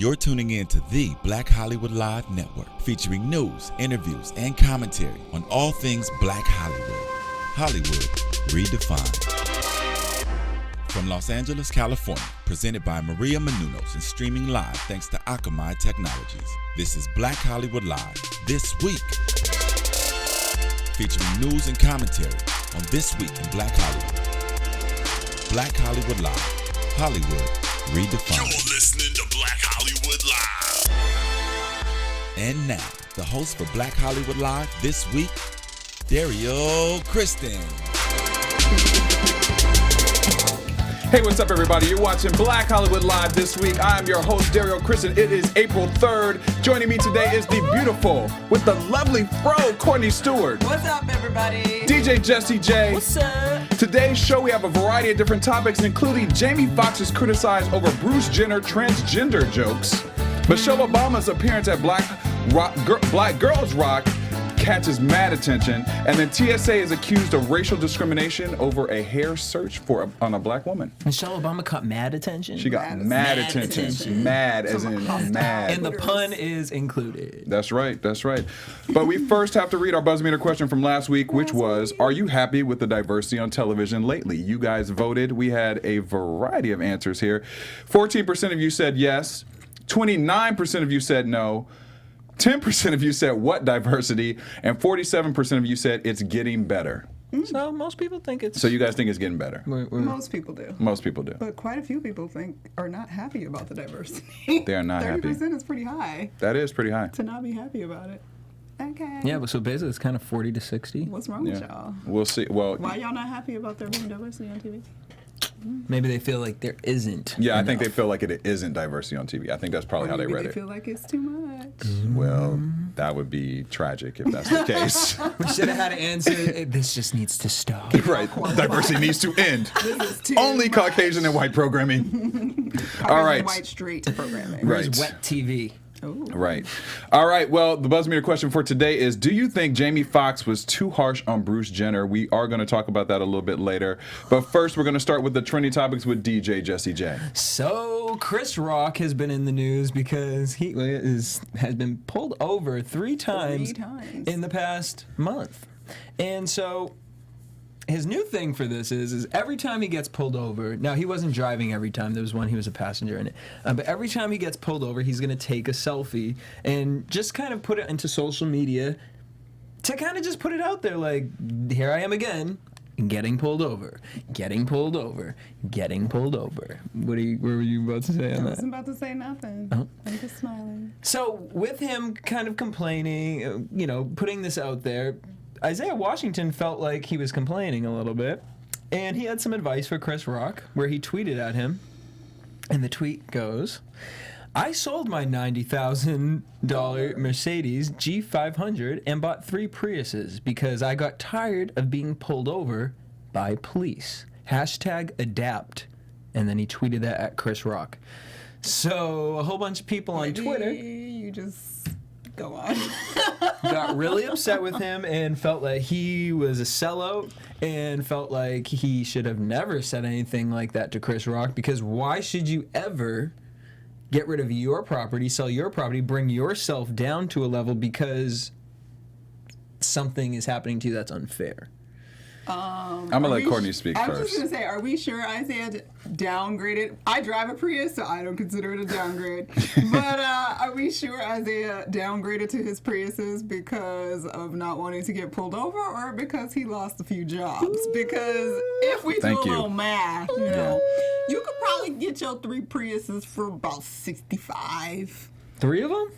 You're tuning in to the Black Hollywood Live Network, featuring news, interviews, and commentary on all things Black Hollywood. Hollywood redefined. From Los Angeles, California, presented by Maria Menounos and streaming live thanks to Akamai Technologies. This is Black Hollywood Live, This Week. Featuring news and commentary on This Week in Black Hollywood. Black Hollywood Live, Hollywood redefined. You're listening to Black Hollywood Live. And now, the host for Black Hollywood Live This Week, Dario Kristen. Hey, what's up, everybody? You're watching Black Hollywood Live This Week. I'm your host, Dario Kristen. It is April 3rd. Joining me today is the beautiful, with the lovely fro, Courtney Stewart. What's up, everybody? DJ Jesse J. What's up? Today's show, we have a variety of different topics, including Jamie Foxx's criticized over Bruce Jenner transgender jokes, Michelle Obama's appearance at Black Girls Rock catches mad attention, and then TSA is accused of racial discrimination over a hair search on a black woman. Michelle Obama caught mad attention? She got mad attention. Mad as in mad. And the pun is included. That's right. But we first have to read our Buzzmeter question from last week, which was, are you happy with the diversity on television lately? You guys voted. We had a variety of answers here. 14% of you said yes. 29% of you said no. 10% of you said what diversity, and 47% of you said it's getting better. So most people think it's... So you guys think it's getting better? Most people do. Most people do. But quite a few people are not happy about the diversity. They are not 30% happy. 30% is pretty high. That is pretty high. To not be happy about it. Okay. Yeah, but so basically it's kind of 40 to 60. What's wrong with y'all? We'll see. Well, why y'all not happy about there being diversity on TV? Maybe they feel like there isn't. Yeah, enough. I think they feel like it isn't diversity on TV. I think that's probably how they read They it. feel like it's too much. Well, that would be tragic if that's the case. We should have had an answer. This just needs to stop. Right. Diversity needs to end. This is too Only much. Caucasian and white programming. All right. White straight programming. Right. Where's wet TV? Ooh. Right. All right. Well, the Buzzmeter question for today is, do you think Jamie Foxx was too harsh on Bruce Jenner? We are going to talk about that a little bit later. But first, we're going to start with the trending topics with DJ Jesse J. So Chris Rock has been in the news because he has been pulled over three times in the past month. And so his new thing for this is every time he gets pulled over, now he wasn't driving every time, there was one he was a passenger in it, but every time he gets pulled over, he's going to take a selfie and just kind of put it into social media to kind of just put it out there like, here I am again, getting pulled over. What were you about to say on that? I wasn't about to say nothing. Oh. I'm just smiling. So with him kind of complaining, putting this out there, Isaiah Washington felt like he was complaining a little bit, and he had some advice for Chris Rock, where he tweeted at him, and the tweet goes, I sold my $90,000 Mercedes G500 and bought 3 Priuses because I got tired of being pulled over by police. #adapt. And then he tweeted that at Chris Rock. So a whole bunch of people on Twitter... You just go on. got really upset with him and felt like he was a sellout and felt like he should have never said anything like that to Chris Rock, because why should you ever get rid of your property, sell your property, bring yourself down to a level because something is happening to you that's unfair? I'm going to let Courtney speak first. I was just going to say, are we sure Isaiah downgraded? I drive a Prius, so I don't consider it a downgrade. But are we sure Isaiah downgraded to his Priuses because of not wanting to get pulled over, or because he lost a few jobs? Because if we do a little math, you could probably get your 3 Priuses for about $65,000. 3 of them?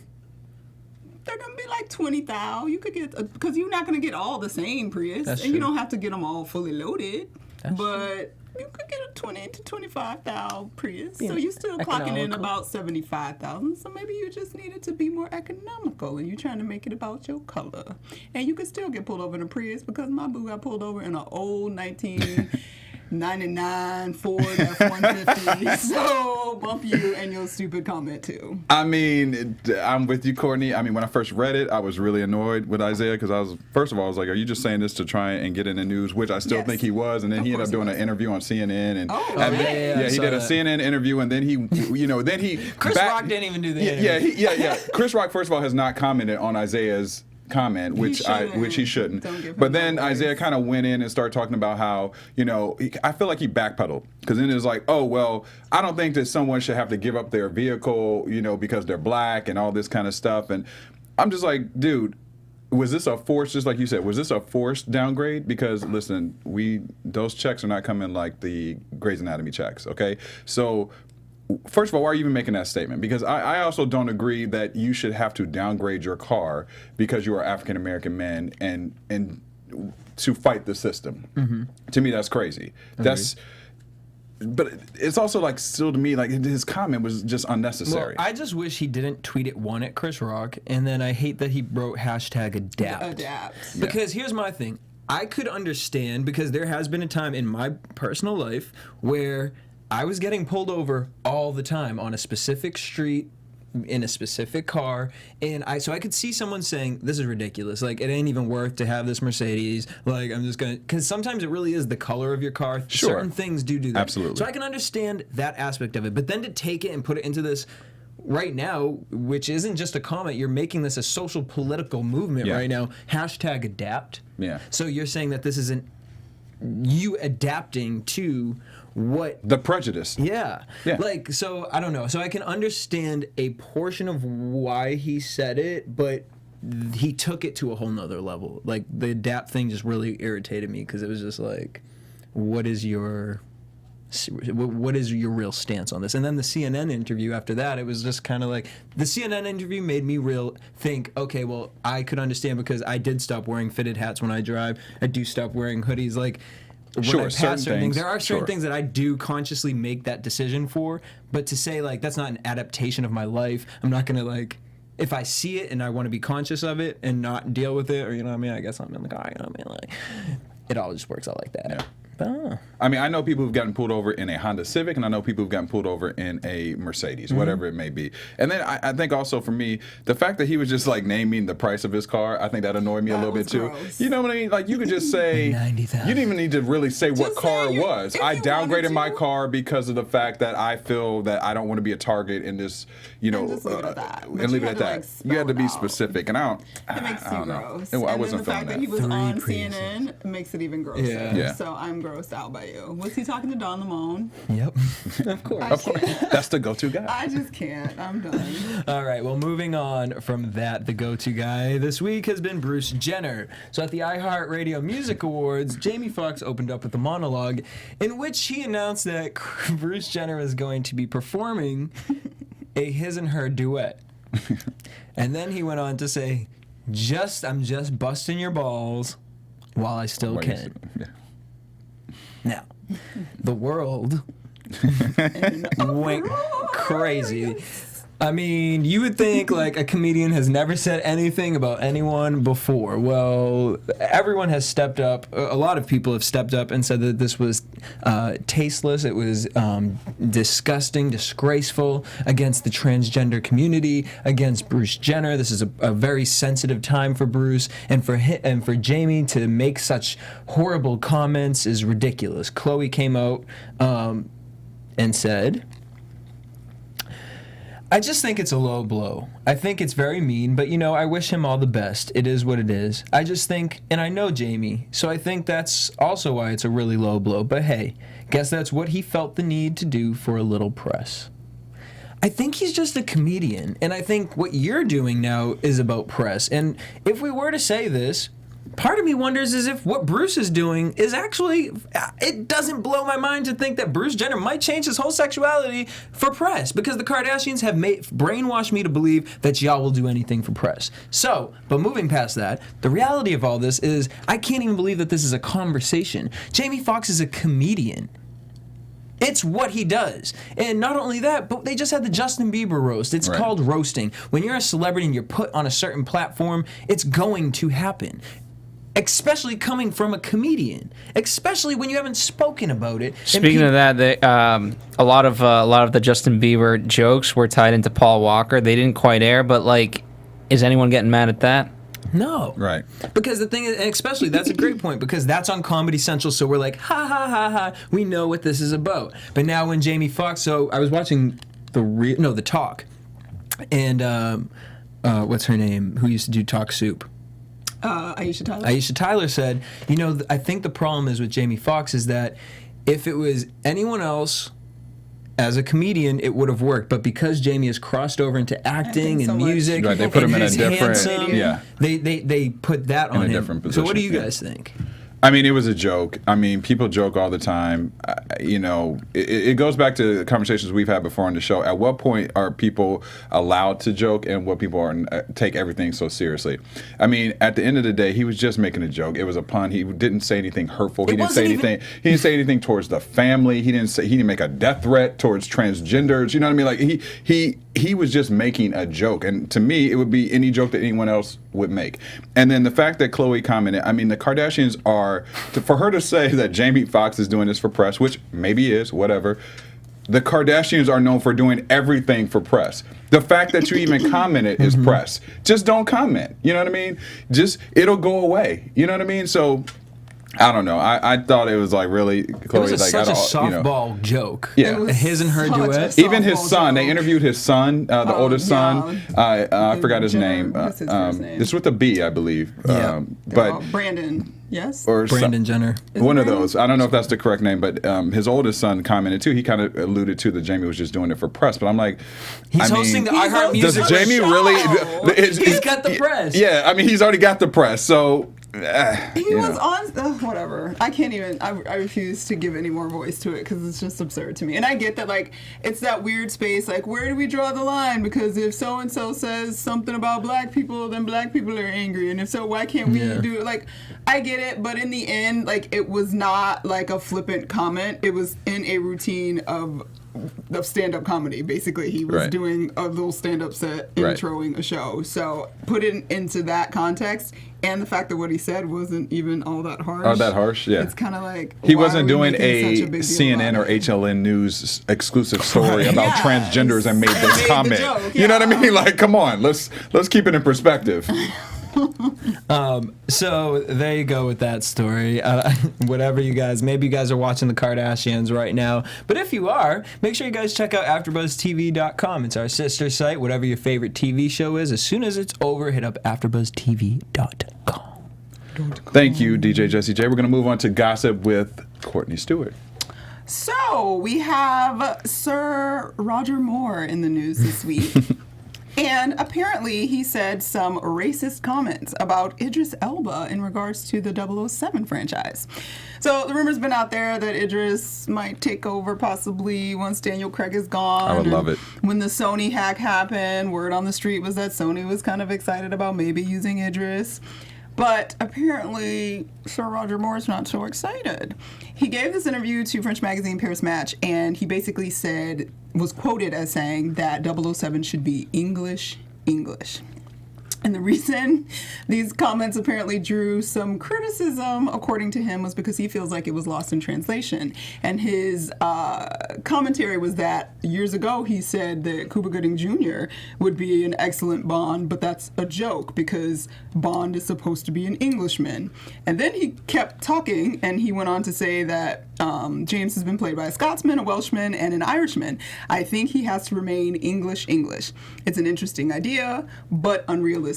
They're going to be like $20,000. You could get, because you're not going to get all the same Prius. That's and you true. don't have to get them all fully loaded. That's but you could get a $20,000 to $25,000 Prius. So you're still clocking in about $75,000. So maybe you just needed to be more economical, and you're trying to make it about your color. And you could still get pulled over in a Prius, because my boo got pulled over in an old 1999 Ford F-150. So will bump you and your stupid comment too. I mean, I'm with you, Courtney. I mean, when I first read it, I was really annoyed with Isaiah because first of all, I was like, are you just saying this to try and get in the news, which I still think he was. And then he ended up doing an interview on CNN. And, he did a CNN interview, and then Chris Rock didn't even do the interview. Yeah. Chris Rock, first of all, has not commented on Isaiah's comment, which he shouldn't. But then Isaiah kind of went in and started talking about how, I feel like he backpedaled, because then it was like, oh, well, I don't think that someone should have to give up their vehicle, because they're black and all this kind of stuff. And I'm just like, dude, was this a forced, just like you said, was this a forced downgrade? Because listen, those checks are not coming like the Grey's Anatomy checks, okay? So first of all, why are you even making that statement? Because I also don't agree that you should have to downgrade your car because you are African American men and to fight the system. Mm-hmm. To me, that's crazy. But it's also like, still to me, like his comment was just unnecessary. Well, I just wish he didn't tweet it at Chris Rock, and then I hate that he wrote #adapt. Because here's my thing. I could understand, because there has been a time in my personal life where I was getting pulled over all the time on a specific street in a specific car, and so I could see someone saying, this is ridiculous, like it ain't even worth to have this Mercedes, like I'm just gonna, because sometimes it really is the color of your car. Sure. Certain things do that. Absolutely. So I can understand that aspect of it, but then to take it and put it into this right now, which isn't just a comment, you're making this a social political movement right now, #adapt. Yeah. So you're saying that this isn't you adapting to what the prejudice. Yeah. Like, so I don't know. So I can understand a portion of why he said it, but he took it to a whole nother level. Like the adapt thing just really irritated me, because it was just like, what is your real stance on this? And then the CNN interview after that, it was just kind of like, the CNN interview made me think, okay, well, I could understand, because I did stop wearing fitted hats when I drive. I do stop wearing hoodies. Like, when I pass certain things, there are certain things that I do consciously make that decision for, but to say, like, that's not an adaptation of my life, I'm not going to, like, if I see it and I want to be conscious of it and not deal with it, or, I guess I'm in the car, like, it all just works out like that. Yeah. But, I mean, I know people who've gotten pulled over in a Honda Civic, and I know people who've gotten pulled over in a Mercedes, whatever it may be. And then I think also for me, the fact that he was just like naming the price of his car, I think that annoyed me a little bit too. Gross. You know what I mean? Like, you could just say, $90,000. you didn't even need to really say what car it was. I downgraded my to. car because of the fact that I feel that I don't want to be a target in this, And just leave it at that. and leave it at that. You had to be specific, and It makes you gross. I wasn't and then the fact feeling that he was 3 on Priuses. CNN makes it even grosser. Yeah. So I'm grossed out by you. Was he talking to Don Lemon? Yep. Of course. Of course, that's the go-to guy. I just can't. I'm done. All right, well, moving on from that, the go-to guy this week has been Bruce Jenner. So at the iHeartRadio Music Awards, Jamie Foxx opened up with a monologue in which he announced that Bruce Jenner is going to be performing a his and her duet. And then he went on to say, I'm just busting your balls while I still can. Yeah. Now, the world went crazy. I mean, you would think like a comedian has never said anything about anyone before. Well, everyone has stepped up. A lot of people have stepped up and said that this was tasteless. It was disgusting, disgraceful against the transgender community, against Bruce Jenner. This is a very sensitive time for Bruce, and for Jamie to make such horrible comments is ridiculous. Chloe came out and said, I just think it's a low blow. I think it's very mean, but I wish him all the best. It is what it is. I just think, and I know Jamie, so I think that's also why it's a really low blow. But hey, guess that's what he felt the need to do for a little press. I think he's just a comedian, and I think what you're doing now is about press. And if we were to say this, part of me wonders is if what Bruce is doing is actually, it doesn't blow my mind to think that Bruce Jenner might change his whole sexuality for press, because the Kardashians have brainwashed me to believe that y'all will do anything for press. So, but moving past that, the reality of all this is I can't even believe that this is a conversation. Jamie Foxx is a comedian. It's what he does. And not only that, but they just had the Justin Bieber roast. It's called roasting. When you're a celebrity and you're put on a certain platform, it's going to happen. especially coming from a comedian, especially when you haven't spoken about it. Speaking of that, a lot of the Justin Bieber jokes were tied into Paul Walker. They didn't quite air, but like, is anyone getting mad at that? No. Right. Because the thing is, and especially, that's a great point, because that's on Comedy Central, so we're like, ha, ha, ha, ha, we know what this is about. But now when Jamie Foxx, so I was watching The Talk, and what's her name, who used to do Talk Soup? Aisha Tyler. Aisha Tyler said, I think the problem is with Jamie Foxx is that if it was anyone else as a comedian, it would have worked. But because Jamie has crossed over into acting and music, right, they put him in a he's different, handsome, they put that on a him. different position. So what do you guys think? I mean, it was a joke. I mean, people joke all the time. It goes back to the conversations we've had before on the show. At what point are people allowed to joke, and what people are take everything so seriously? I mean, at the end of the day, he was just making a joke. It was a pun. He didn't say anything hurtful. He didn't say anything. He didn't say anything towards the family. He didn't make a death threat towards transgenders. You know what I mean? Like he was just making a joke. And to me, it would be any joke that anyone else would make. And then the fact that Khloe commented, I mean, the Kardashians for her to say that Jamie Foxx is doing this for press, which maybe is, whatever, the Kardashians are known for doing everything for press. The fact that you even commented is press. Just don't comment. You know what I mean? It'll go away. You know what I mean? So, I don't know. I thought it was like really Khloe. It was such a softball joke. Yeah, his and her duet. Even his son. They interviewed his son, the oldest son. I forgot his name. What's his first name? It's with a B, I believe. Yeah. But Brandon. Yes. or Brandon Jenner. One of those. I don't know if that's the correct name, but his oldest son commented too. He kind of alluded to that Jamie was just doing it for press. But I'm like, He's hosting the iHeart Music does Jamie show. really? He's got the press. Yeah, I mean, he's already got the press. So. He was on whatever. I can't even. I refuse to give any more voice to it because it's just absurd to me. And I get that, like, it's that weird space. Like, where do we draw the line? Because if so and so says something about black people, then black people are angry. And if so, why can't we do it? Like, I get it, but in the end, like, it was not like a flippant comment. It was in a routine of stand-up comedy. Basically, he was doing a little stand-up set, introing a show. So put it into that context, and the fact that what he said wasn't even all that harsh. Oh, that harsh? Yeah. It's kind of like he wasn't doing a CNN or HLN News exclusive story about transgenders and made this comment. You know what I mean? Like, come on, let's keep it in perspective. So there you go with that story. Whatever you guys, maybe you guys are watching the Kardashians right now, but if you are, make sure you guys check out AfterBuzzTV.com. It's our sister site. Whatever your favorite TV show is, as soon as it's over, hit up AfterBuzzTV.com. Thank you, DJ Jesse J. We're going to move on to gossip with Courtney Stewart. So we have Sir Roger Moore in the news this week. And apparently he said some racist comments about Idris Elba in regards to the 007 franchise. So the rumor's been out there that Idris might take over possibly once Daniel Craig is gone. I would love it. When the Sony hack happened, word on the street was that Sony was kind of excited about maybe using Idris. But apparently, Sir Roger Moore's not so excited. He gave this interview to French magazine Paris Match, and he basically was quoted as saying that 007 should be English. And the reason these comments apparently drew some criticism, according to him, was because he feels like it was lost in translation. And his commentary was that years ago he said that Cuba Gooding Jr. would be an excellent Bond, but that's a joke because Bond is supposed to be an Englishman. And then he kept talking, and he went on to say that James has been played by a Scotsman, a Welshman, and an Irishman. I think he has to remain English. It's an interesting idea, but unrealistic.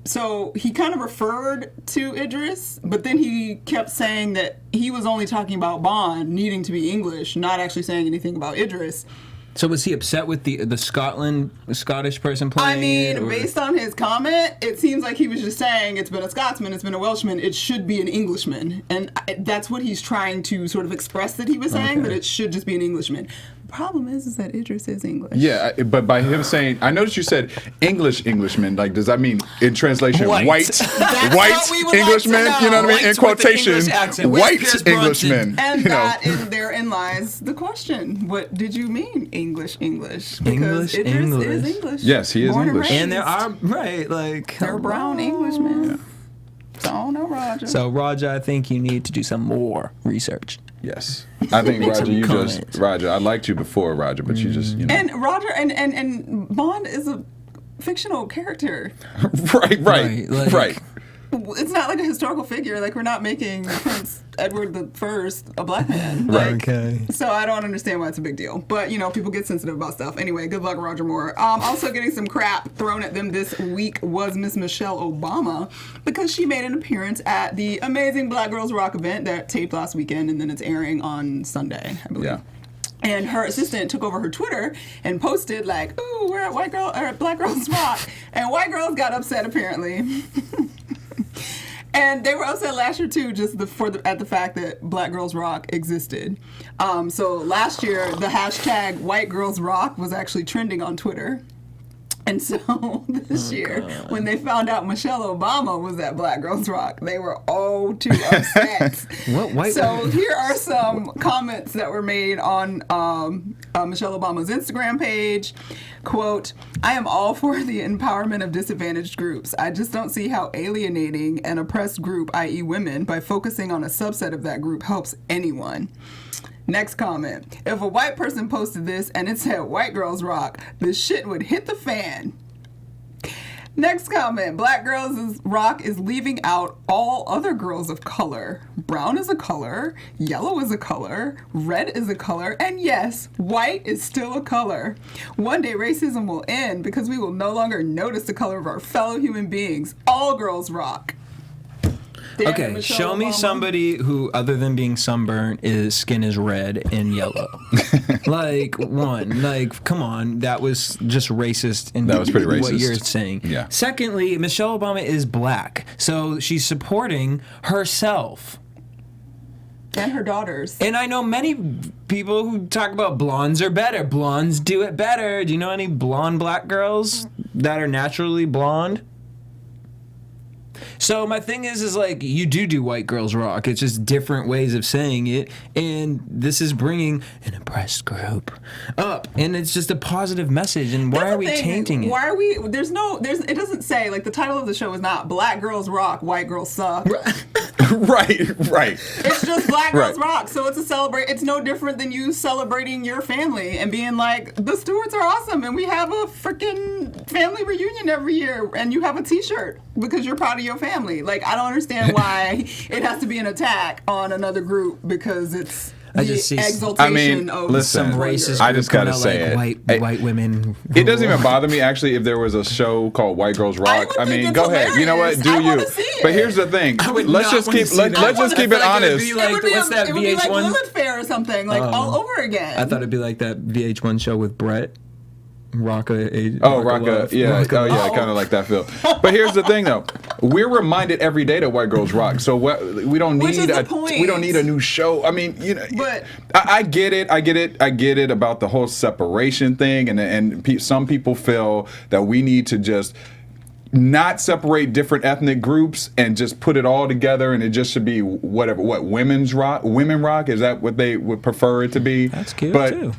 So he kind of referred to Idris, but then he kept saying that he was only talking about Bond needing to be English, not actually saying anything about Idris. So was he upset with the Scottish person playing? I mean, based on his comment, it seems like he was just saying it's been a Scotsman, it's been a Welshman, it should be an Englishman. And that's what he's trying to sort of express that he was saying, that it should just be an Englishman. The problem is that Idris is English. Yeah, but by him saying, I noticed you said Englishman. Like, does that mean in translation white Englishman? Like, you know what I mean? In quotation, white Englishman. And therein lies the question: what did you mean, English? Because Idris is English. Yes, he is English. And there are they're brown Englishmen. Yeah. So I don't know, Roger. So, Roger, I think you need to do some more research. Yes. I think, Roger, I liked you before, Roger, but you just, And Roger and Bond is a fictional character. Right. It's not like a historical figure. Like, we're not making Prince Edward I a black man. Like, Okay. So I don't understand why it's a big deal. But, people get sensitive about stuff. Anyway, good luck, Roger Moore. Also getting some crap thrown at them this week was Miss Michelle Obama, because she made an appearance at the amazing Black Girls Rock event that taped last weekend, and then it's airing on Sunday, I believe. Yeah. And her assistant took over her Twitter and posted like, "Ooh, we're at Black Girls Rock," and white girls got upset apparently. And they were upset last year too, just at the fact that Black Girls Rock existed. So last year, the hashtag White Girls Rock was actually trending on Twitter. And so this year, when they found out Michelle Obama was at Black Girls Rock, they were all too upset. So here are some comments that were made on Michelle Obama's Instagram page. Quote, "I am all for the empowerment of disadvantaged groups. I just don't see how alienating an oppressed group, i.e. women, by focusing on a subset of that group helps anyone." Next comment. "If a white person posted this and it said White Girls Rock, the shit would hit the fan." Next comment. "Black Girls Rock is leaving out all other girls of color. Brown is a color, yellow is a color, red is a color, and yes, white is still a color. One day racism will end because we will no longer notice the color of our fellow human beings. All girls rock." Okay, show me somebody who, other than being sunburned, his skin is red and yellow. Come on, that was just racist. That was pretty racist. What you're saying. Yeah. Secondly, Michelle Obama is black, so she's supporting herself. And her daughters. And I know many people who talk about blondes are better. Blondes do it better. Do you know any blonde black girls that are naturally blonde? So my thing is like, you do White Girls Rock. It's just different ways of saying it, and this is bringing an oppressed group up, and it's just a positive message. And why are we tainting it? Why are we? It doesn't say, like, the title of the show is not Black Girls Rock, White Girls Suck. Right. It's just Black Girls Rock. So it's a celebrate. It's no different than you celebrating your family and being like, the Stewarts are awesome, and we have a freaking family reunion every year, and you have a T-shirt because you're proud of your family. Like, I don't understand why it has to be an attack on another group because it's exaltation of some racist. I just gotta say white women. It doesn't even bother me actually if there was a show called White Girls Rock. I mean, go ahead. You know what? Do you? But here's the thing. Let's just keep it honest. What's that it would be like VH1? Lilith Fair or something, like all over again. I thought it'd be like that VH1 show with Brett. Rocka, kind of like that feel. But here's the thing, though: we're reminded every day that White Girls Rock. So we don't need a new show. I mean, but I get it about the whole separation thing, and some people feel that we need to just not separate different ethnic groups and just put it all together, and it just should be women rock. Is that what they would prefer it to be? That's cute too,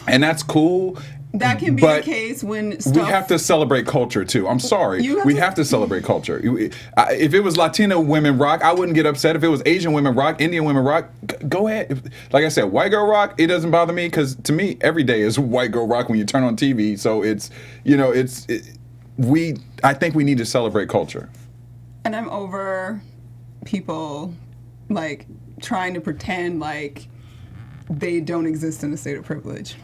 and that's cool. That can be the case when we have to celebrate culture too. I'm sorry, we have to celebrate culture. If it was Latino women rock, I wouldn't get upset. If it was Asian women rock, Indian women rock, go ahead. Like I said, white girl rock, it doesn't bother me because to me, every day is white girl rock when you turn on TV. So I think we need to celebrate culture. And I'm over people like trying to pretend like they don't exist in a state of privilege.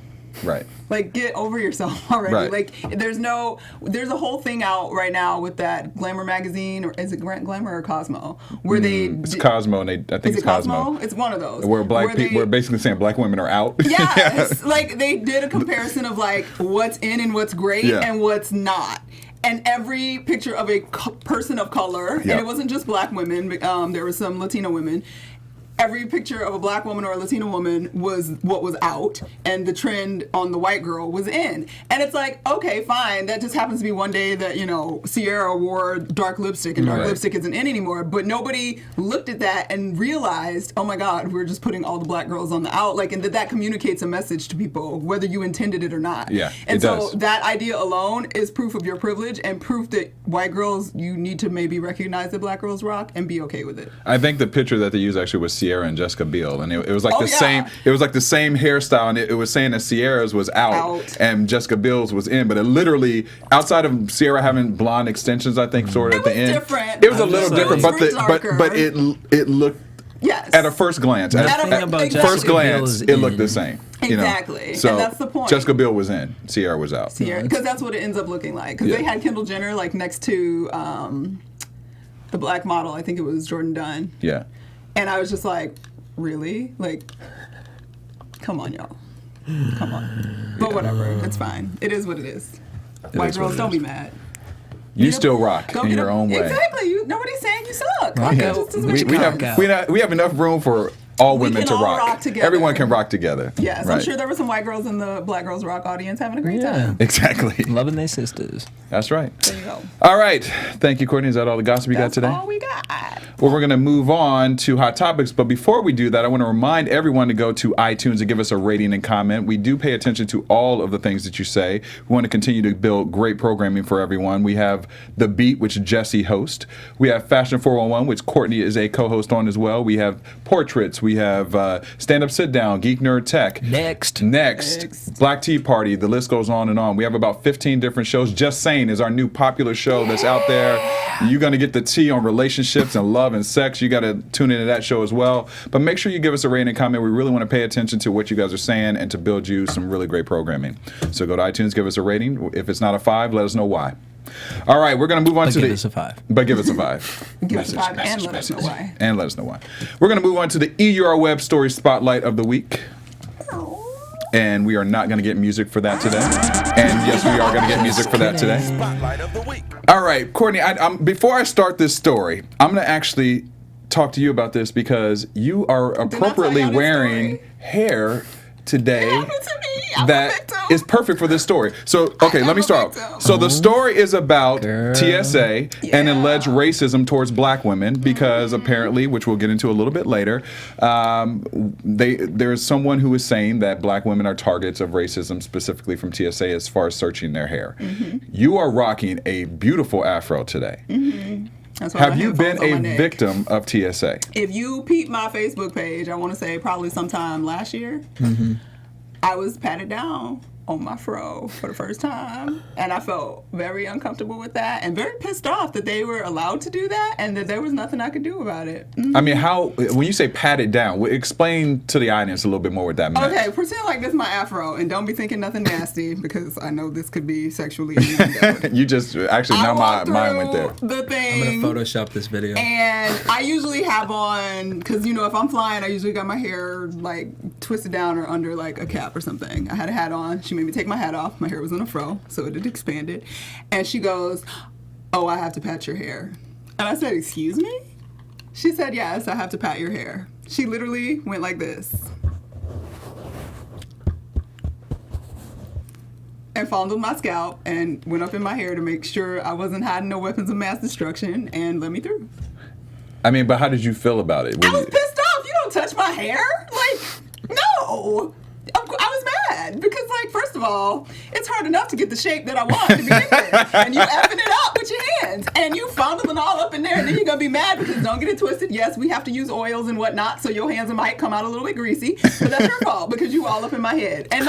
Right. Like, get over yourself already. Right. Like, there's a whole thing out right now with that Glamour magazine, or is it Glamour or Cosmo? Where it's Cosmo, and I think it's Cosmo. It's one of those. Where we're basically saying black women are out. Yes. Like, they did a comparison of, like, what's in and what's great and what's not. And every picture of a person of color, and it wasn't just black women, there were some Latino women, every picture of a black woman or a Latina woman was what was out, and the trend on the white girl was in. And it's like, okay, fine, that just happens to be one day that, Sierra wore dark lipstick, and dark lipstick isn't in anymore. But nobody looked at that and realized, oh my God, we're just putting all the black girls on the out. And that communicates a message to people, whether you intended it or not. Yeah, and it so does. that idea alone is proof of your privilege and proof that white girls, you need to maybe recognize that black girls rock and be okay with it. I think the picture that they used actually was Sierra and Jessica Biel, and it was like same. Yeah. It was like the same hairstyle, and it was saying that Sierra's was out and Jessica Biel's was in. But it literally, outside of Sierra having blonde extensions, I think sort of at the end, different. it was a little different. Darker. But it looked. Yes. At a first glance, first glance, it looked the same. Exactly. So and that's the point. Jessica Biel was in, Sierra was out. Because that's what it ends up looking like. Because they had Kendall Jenner next to the black model. I think it was Jordan Dunn. Yeah. And I was just like, really? Come on, y'all. Come on. But whatever. It's fine. It is what it is. White girls, don't be mad. You still rock in your own way. Exactly. Nobody's saying you suck. We have enough room for all women to rock. rock together. Everyone can rock together. Yes, I'm sure there were some white girls in the Black Girls Rock audience having a great time. Exactly. Loving their sisters. That's right. There you go. All right. Thank you, Courtney. Is that all the gossip you got today? That's all we got. Well, we're going to move on to Hot Topics. But before we do that, I want to remind everyone to go to iTunes and give us a rating and comment. We do pay attention to all of the things that you say. We want to continue to build great programming for everyone. We have The Beat, which Jesse hosts. We have Fashion 411, which Courtney is a co-host on as well. We have Portraits. We have Stand Up, Sit Down, Geek.Nerd.Tech. Next. Black Tea Party. The list goes on and on. We have about 15 different shows. Just Saying is our new popular show that's out there. You're going to get the tea on relationships and love and sex. You got to tune into that show as well. But make sure you give us a rating and comment. We really want to pay attention to what you guys are saying and to build you some really great programming. So go to iTunes, give us a rating. If it's not a 5, let us know why. All right, we're going to move on to give us a 5. But give us a 5. Give us a 5 and let us know why. And let us know why. We're going to move on to the EUR Web Story Spotlight of the Week. And we are not going to get music for that today. And yes, we are going to get music for that today. Spotlight of the week. All right, Courtney, before I start this story, I'm going to actually talk to you about this because you are appropriately wearing hair today that is perfect for this story. So, okay, let me start off. So the story is about TSA and alleged racism towards black women because apparently, which we'll get into a little bit later, there's someone who is saying that black women are targets of racism specifically from TSA as far as searching their hair. You are rocking a beautiful afro today. Have you been a victim of TSA? If you peep my Facebook page, I want to say probably sometime last year, I was patted down on my fro for the first time, and I felt very uncomfortable with that and very pissed off that they were allowed to do that and that there was nothing I could do about it. I mean, when you say patted down, explain to the audience a little bit more what that means. Okay, pretend like this is my afro, and don't be thinking nothing nasty because I know this could be sexually used. You just, actually, now my mind went there. The thing, I'm going to Photoshop this video. And I usually have on, because, if I'm flying, I usually got my hair, twisted down or under, a cap or something. I had a hat on. She made me take my hat off. My hair was in a fro, so it had expanded. And she goes, "Oh, I have to pat your hair." And I said, "Excuse me?" She said, "Yes, I have to pat your hair." She literally went like this and fondled my scalp and went up in my hair to make sure I wasn't hiding no weapons of mass destruction and let me through. I mean, but how did you feel about it? I was pissed off. You don't touch my hair. No. I was mad because, first of all, it's hard enough to get the shape that I want to begin with. And you effing it up with your hands. And you fondling all up in there. And then you're going to be mad because don't get it twisted. Yes, we have to use oils and whatnot, so your hands might come out a little bit greasy. But that's your fault because you all up in my head. And,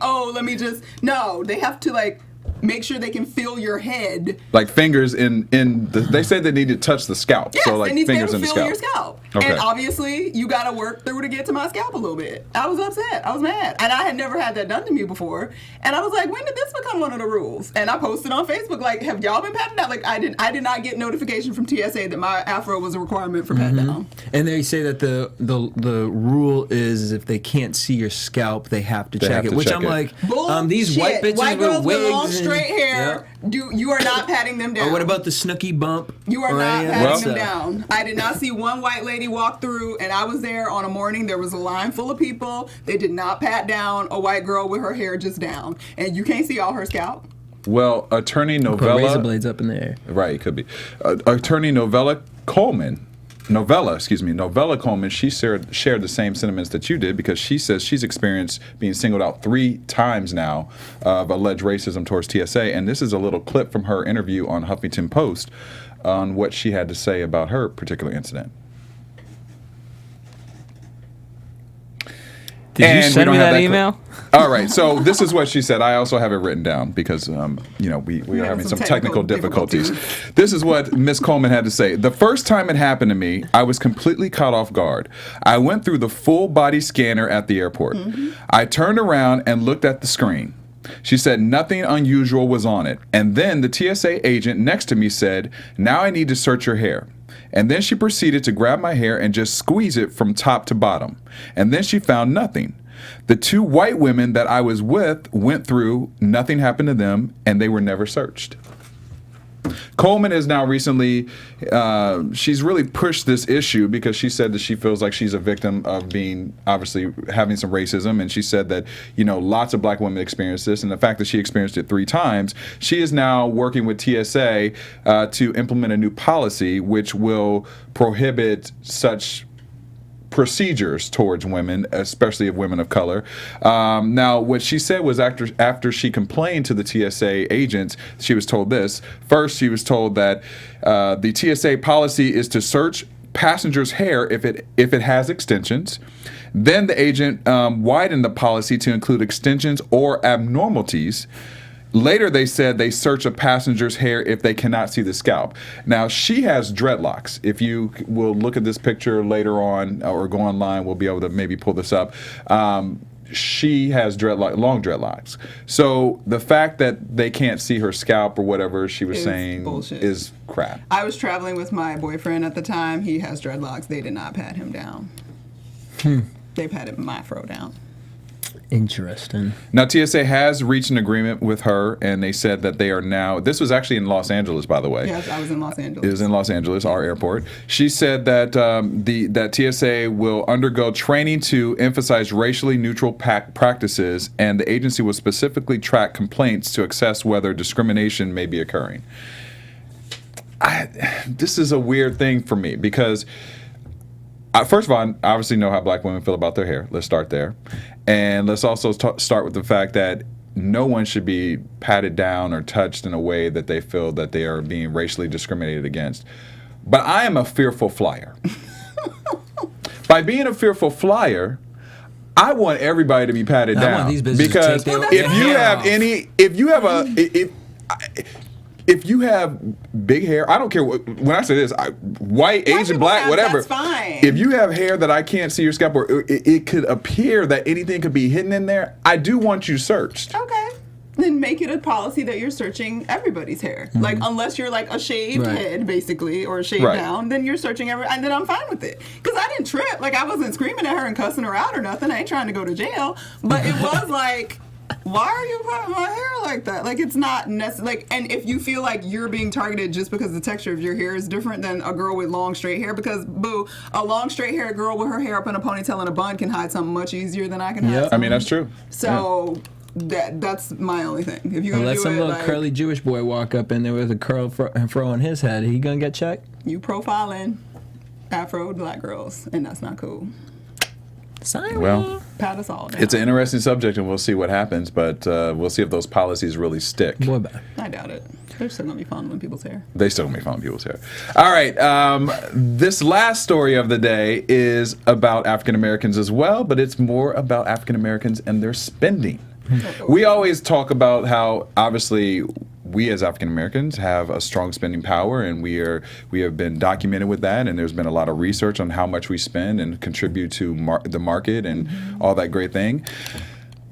oh, let me just... No, they have to, make sure they can feel your head. Fingers in they said they need to touch the scalp. Yes, so they need fingers to in the feel scalp. your scalp. Okay. And obviously, you got to work through to get to my scalp a little bit. I was upset. I was mad. And I had never had that done to me before. And I was like, when did this become one of the rules? And I posted on Facebook, have y'all been patted down? I did not get notification from TSA that my afro was a requirement for pat down. And they say that the rule is if they can't see your scalp, they have to check it. Which I'm like, these white bitches with wigs straight hair, you are not patting them down. Or what about the Snooki bump? You are or not any of patting that them stuff? down. I did not see one white lady walk through, and I was there on a morning. There was a line full of people. They did not pat down a white girl with her hair just down, and you can't see all her scalp. Well, attorney Put razor Novella, blades up in the air. right, it could be. Attorney Novella Coleman, she shared the same sentiments that you did, because she says she's experienced being singled out 3 times now of alleged racism towards TSA. And this is a little clip from her interview on Huffington Post on what she had to say about her particular incident. Did you And we send don't me have that that email? All right, so this is what she said. I also have it written down because, we are having some technical difficulties. This is what Miss Coleman had to say. The first time it happened to me, I was completely caught off guard. I went through the full body scanner at the airport. I turned around and looked at the screen. She said nothing unusual was on it. And then the TSA agent next to me said, "Now I need to search your hair." And then she proceeded to grab my hair and just squeeze it from top to bottom. And then she found nothing. The 2 white women that I was with went through, nothing happened to them, and they were never searched. Coleman has now recently, she's really pushed this issue because she said that she feels like she's a victim of being, obviously, having some racism. And she said that, lots of black women experience this. And the fact that she experienced it 3 times, she is now working with TSA to implement a new policy which will prohibit such procedures towards women, especially of women of color. Now, what she said was after she complained to the TSA agents, she was told this. First, she was told that the TSA policy is to search passengers' hair if it has extensions. Then the agent widened the policy to include extensions or abnormalities. Later, they said they search a passenger's hair if they cannot see the scalp. Now, she has dreadlocks. If you will look at this picture later on or go online, we'll be able to maybe pull this up. She has long dreadlocks. So the fact that they can't see her scalp or whatever she was saying bullshit. Is crap. I was traveling with my boyfriend at the time. He has dreadlocks. They did not pat him down. They patted my fro down. Interesting. Now, TSA has reached an agreement with her, and they said that they are now. This was actually in Los Angeles, by the way. Yes, I was in Los Angeles. It was in Los Angeles, our airport. She said that that TSA will undergo training to emphasize racially neutral practices, and the agency will specifically track complaints to assess whether discrimination may be occurring. This is a weird thing for me because. First of all, I obviously know how black women feel about their hair. Let's start there. And let's also start with the fact that no one should be patted down or touched in a way that they feel that they are being racially discriminated against. But I am a fearful flyer. By being a fearful flyer, I want everybody to be patted down. I want these businesses because to take their if you hair have off. if you have big hair, I don't care when I say this, white, Asian, black, whatever. That's fine. If you have hair that I can't see your scalp, or it could appear that anything could be hidden in there, I do want you searched. Okay. Then make it a policy that you're searching everybody's hair. Like, unless you're like a shaved head, basically, or a shaved down, then you're searching and then I'm fine with it. Because I didn't trip. Like, I wasn't screaming at her and cussing her out or nothing. I ain't trying to go to jail. But it was like, why are you patting my hair like that? Like, it's not necessary. Like, and if you feel like you're being targeted just because the texture of your hair is different than a girl with long straight hair, because a long straight haired girl with her hair up in a ponytail and a bun can hide something much easier than I can hide. I mean, that's true. So that's my only thing. If you're gonna Let do some it, little like, curly Jewish boy walk up in there with a curl fro on his head, he gonna get checked? you profiling Afro black girls, and that's not cool. Sorry. Well, Pat us all down. it's an interesting subject, and we'll see what happens. But we'll see if those policies really stick. Boy, bye. I doubt it. They're still gonna be fondling people's hair. They still gonna be finding people's hair. All right. This last story of the day is about African Americans as well, but it's more about African Americans and their spending. We always talk about how obviously we as African Americans have a strong spending power, and we have been documented with that, and there's been a lot of research on how much we spend and contribute to the market and all that great thing.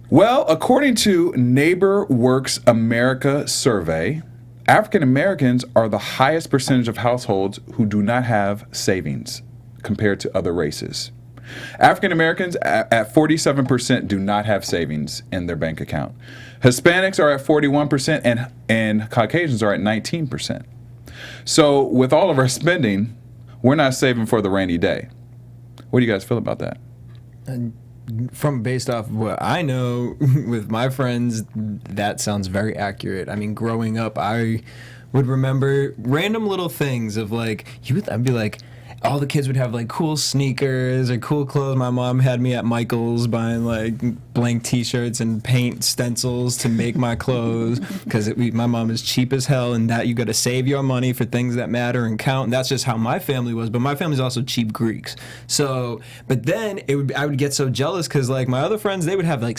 Well, according to Neighbor Works America survey, African Americans are the highest percentage of households who do not have savings compared to other races. African Americans at 47% do not have savings in their bank account. Hispanics are at 41%, and Caucasians are at 19%. So with all of our spending, we're not saving for the rainy day. What do you guys feel about that? From based off of what I know with my friends, that sounds very accurate. I mean, growing up, I would remember random little things of like, I'd be like, all the kids would have like cool sneakers or cool clothes. My mom had me at Michael's buying like blank T-shirts and paint stencils to make my clothes because my mom is cheap as hell, and that you got to save your money for things that matter and count. And that's just how my family was. But my family's also cheap Greeks. So, but then I would get so jealous because like my other friends, they would have like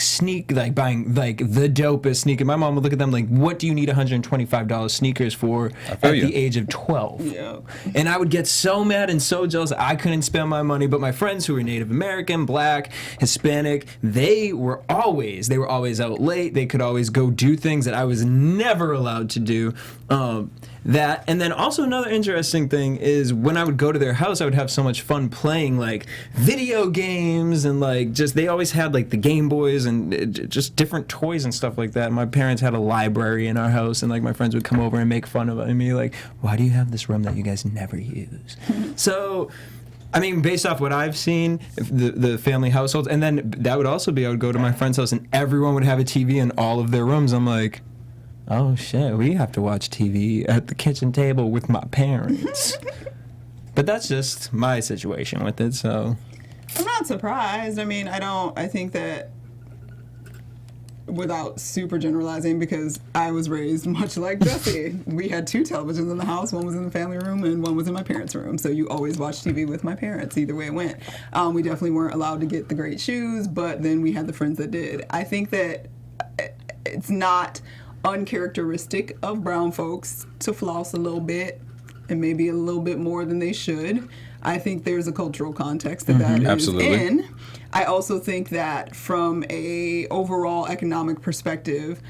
buying like the dopest sneaker. My mom would look at them like, what do you need $125 sneakers for at the age of 12? Yeah. And I would get so mad and so jealous I couldn't spend my money. But my friends who were Native American, Black, Hispanic, they were always out late. They could always go do things that I was never allowed to do. That, and then also another interesting thing is when I would go to their house, I would have so much fun playing like video games and like just they always had like the Game Boys and just different toys and stuff like that. My parents had a library in our house, and like my friends would come over and make fun of me like, why do you have this room that you guys never use? So I mean, based off what I've seen, the family households, and then that would also be I would go to my friend's house and everyone would have a TV in all of their rooms. I'm like, oh shit, we have to watch TV at the kitchen table with my parents. But that's just my situation with it, so. I'm not surprised. I mean, I think that without super generalizing, because I was raised much like Jesse. We had 2 televisions in the house. One was in the family room and one was in my parents' room. So you always watched TV with my parents, either way it went. We definitely weren't allowed to get the great shoes, but then we had the friends that did. I think that it's not uncharacteristic of brown folks to floss a little bit and maybe a little bit more than they should. I think there's a cultural context that is absolutely. in. I also think that from a overall economic perspective,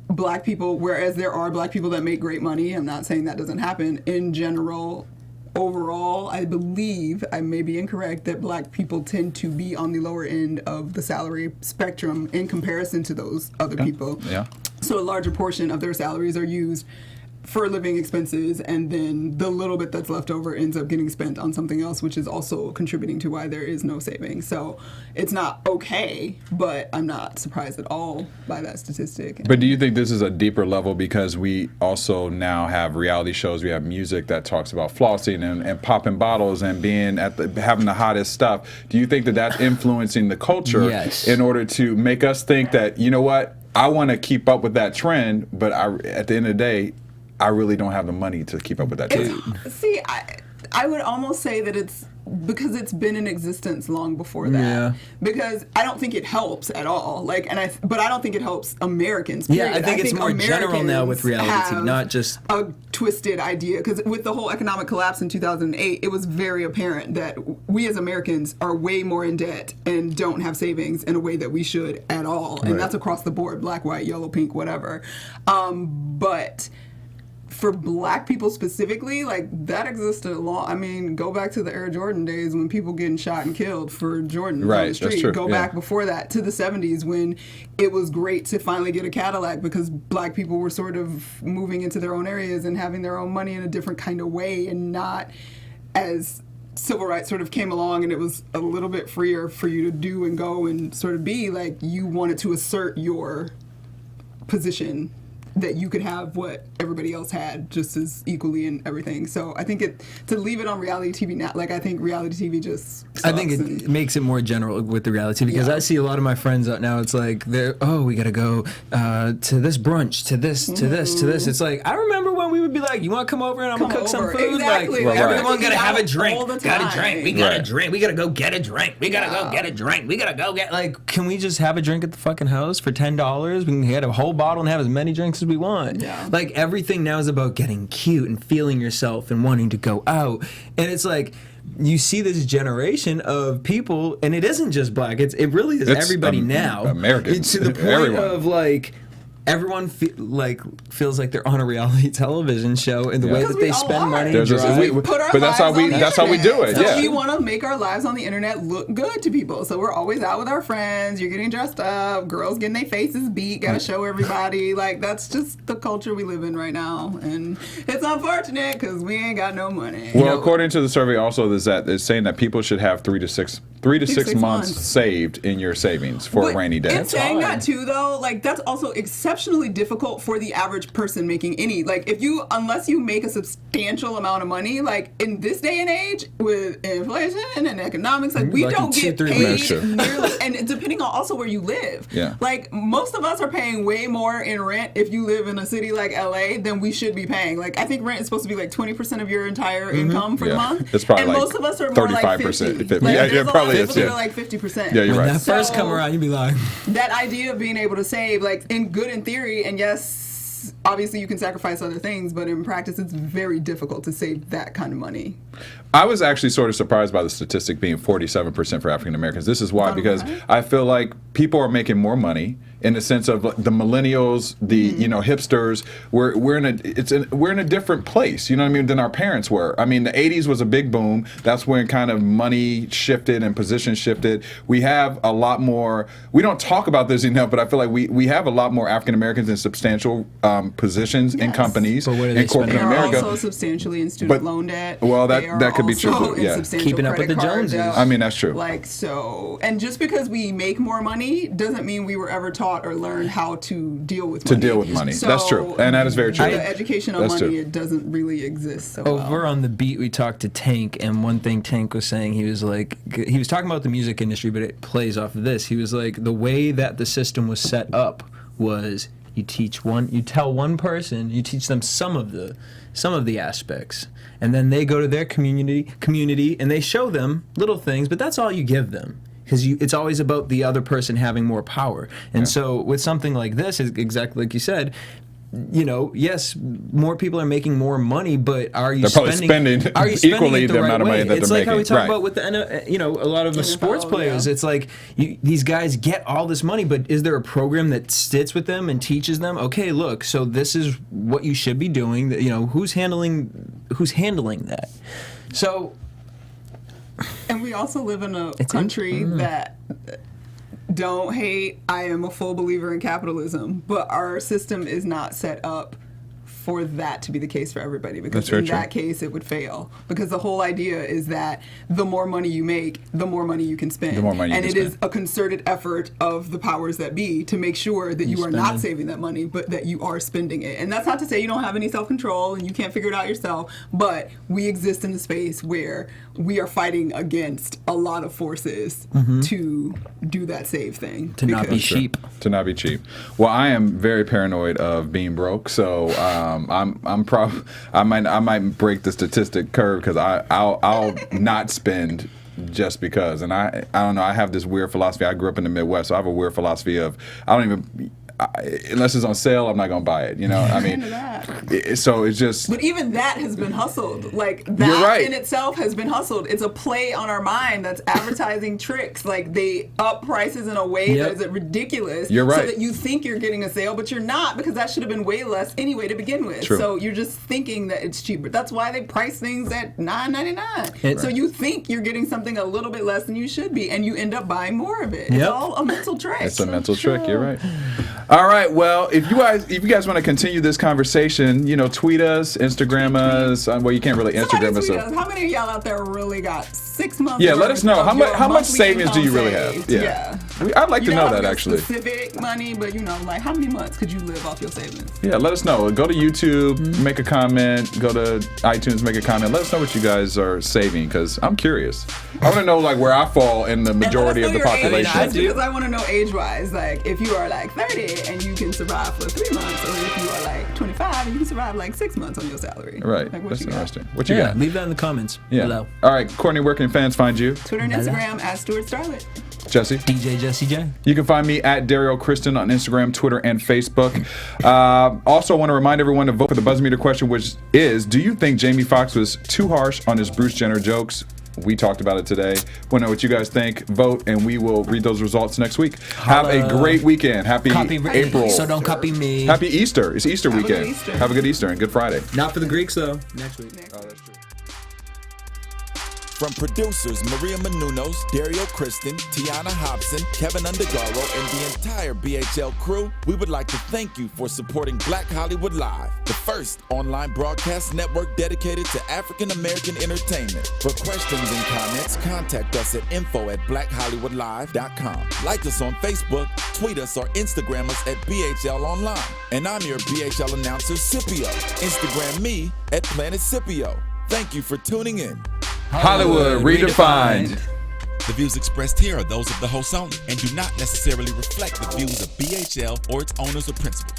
black people, whereas there are black people that make great money, I'm not saying that doesn't happen, in general, overall, I believe, I may be incorrect, that black people tend to be on the lower end of the salary spectrum in comparison to those other people. Yeah. So a larger portion of their salaries are used for living expenses, and then the little bit that's left over ends up getting spent on something else, which is also contributing to why there is no savings. So it's not okay, but I'm not surprised at all by that statistic. But do you think this is a deeper level because we also now have reality shows, we have music that talks about flossing and popping bottles and being having the hottest stuff? Do you think that that's influencing the culture in order to make us think that, you know what, I want to keep up with that trend, but at the end of the day, I really don't have the money to keep up with that trend? See, I would almost say that it's because it's been in existence long before that. Yeah. Because I don't think it helps at all. But I don't think it helps Americans. Period. Yeah, I think it's more general now with reality TV, not just a twisted idea. Because with the whole economic collapse in 2008, it was very apparent that we as Americans are way more in debt and don't have savings in a way that we should at all. And that's across the board: black, white, yellow, pink, whatever. But for black people specifically, like, that existed go back to the Air Jordan days when people getting shot and killed for Jordan on the street. That's true. Go back before that to the 70s when it was great to finally get a Cadillac because black people were sort of moving into their own areas and having their own money in a different kind of way, and not as civil rights sort of came along and it was a little bit freer for you to do and go and sort of be like you wanted to assert your position, that you could have what everybody else had just as equally in everything. So I think to leave it on reality TV now, like, I think reality TV just sucks. I think it makes it more general with the reality TV, because I see a lot of my friends out now, it's like, we got to go to this brunch, to this, to this, to this. It's like, I remember when we would be like, you want to come over and I'm going to cook some food? Exactly. Like, everyone got to have a drink. Got a drink. We got a drink. We got to go get a drink. We got to go get a drink. We got to go get, like, can we just have a drink at the fucking house for $10? We can get a whole bottle and have as many drinks as we want. Yeah. Like, everything now is about getting cute and feeling yourself and wanting to go out. And it's like, you see this generation of people, and it isn't just black. It really is everybody now. Americans. It's to the point Everyone. of like, everyone feels like they're on a reality television show in the way that they spend money. But that's how we do it. So we want to make our lives on the internet look good to people. So we're always out with our friends. You're getting dressed up. Girls getting their faces beat. Got to show everybody. Like, that's just the culture we live in right now, and it's unfortunate because we ain't got no money. Well, according to the survey, also it's saying that people should have 3 to 6 months saved in your savings for a rainy day. And saying that too, though, like, that's also exceptionally difficult for the average person making any. Like, unless you make a substantial amount of money, like in this day and age with inflation and economics, like we don't get paid nearly. And depending on also where you live, like most of us are paying way more in rent if you live in a city like LA than we should be paying. Like, I think rent is supposed to be like 20% of your entire income for the month. It's probably and like most of us are more like 50%. Like, probably is. Like 50%. Yeah, you're right. When that first come around, you'd be like, that idea of being able to save, like, in theory, and yes, obviously you can sacrifice other things, but in practice, it's very difficult to save that kind of money. I was actually sort of surprised by the statistic being 47% for African Americans. This is why, because I feel like people are making more money in the sense of the millennials, the hipsters. We're in a different place, you know what I mean, than our parents were. I mean, the 80s was a big boom. That's when kind of money shifted and position shifted. We have a lot more. We don't talk about this enough, but I feel like we have a lot more African Americans in substantial positions in companies in corporate America. They're also substantially in student loan debt. Well, that could be true. Yeah, keeping up with the Joneses. I mean, that's true. Like, so, and just because we make more money doesn't mean we were ever taught or learned how to deal with money. So, that's true, and that is very true. The education on money, it doesn't really exist. So over on the beat, we talked to Tank, and one thing Tank was saying, he was talking about the music industry, but it plays off of this. He was like, the way that the system was set up was you tell one person, you teach them some of the aspects, and then they go to their community and they show them little things, but that's all you give them. Because it's always about the other person having more power. And so with something like this, is exactly like you said, yes, more people are making more money, but are you spending equally the amount of money that they're making? It's like how we talk about with the a lot of the sports players. It's like these guys get all this money, but is there a program that sits with them and teaches them? Okay, look, so this is what you should be doing. Who's handling that? So. And we also live in a country that don't hate. I am a full believer in capitalism, but our system is not set up for that to be the case for everybody, because in that case it would fail, because the whole idea is that the more money you make, the more money you can spend, and it is a concerted effort of the powers that be to make sure that you are not saving that money, but that you are spending it. And that's not to say you don't have any self-control and you can't figure it out yourself, but we exist in a space where we are fighting against a lot of forces to do that save thing, to not be cheap. Well, I am very paranoid of being broke, so I might break the statistic curve, because I'll not spend just because. And I don't know, I have this weird philosophy. I grew up in the Midwest, so I have a weird philosophy of unless it's on sale, I'm not gonna buy it. I mean, so it's just. But even that has been hustled. Like, that in itself has been hustled. It's a play on our mind. That's advertising tricks. Like, they up prices in a way that is ridiculous. You're right. So that you think you're getting a sale, but you're not, because that should have been way less anyway to begin with. True. So you're just thinking that it's cheaper. That's why they price things at $9.99. So you think you're getting something a little bit less than you should be, and you end up buying more of it. It's all a mental trick. It's a mental trick. You're right. All right. Well, if you guys want to continue this conversation, tweet us, Instagram us. Well, you can't really Instagram us. How many of y'all out there really got 6 months? Yeah, let us know how much savings do you really have? Yeah. I'd like to know that, actually. Specific money, but like, how many months could you live off your savings? Yeah, let us know. Go to YouTube, make a comment. Go to iTunes, make a comment. Let us know what you guys are saving, because I'm curious. I want to know, like, where I fall in the majority of the population. I do, because I want to know age-wise. Like, if you are like 30 and you can survive for 3 months, or if you are like 25 and you can survive like 6 months on your salary. Right. Like, that's interesting. What you got? Leave that in the comments below. All right, Courtney, where can fans find you? Twitter and Instagram at Stuart Starlet. Jesse? DJ Jesse J. You can find me at Dario Kristen on Instagram, Twitter, and Facebook. Also, want to remind everyone to vote for the Buzz Meter question, which is, do you think Jamie Foxx was too harsh on his Bruce Jenner jokes? We talked about it today. Want to know what you guys think? Vote, and we will read those results next week. Have a great weekend. Happy April. So don't copy me. Happy Easter. It's Easter Have a good weekend. Easter. Have a good Easter and Good Friday. Not for the Greeks though. Next week. Oh, that's true. From producers Maria Menounos, Dario Kristen, Tiana Hobson, Kevin Undergaro, and the entire BHL crew, we would like to thank you for supporting Black Hollywood Live, the first online broadcast network dedicated to African American entertainment. For questions and comments, contact us at info@blackhollywoodlive.com. Like us on Facebook, tweet us, or Instagram us at BHL Online. And I'm your BHL announcer, Scipio. Instagram me at Planet Scipio. Thank you for tuning in. Hollywood redefined. The views expressed here are those of the host only and do not necessarily reflect the views of BHL or its owners or principals.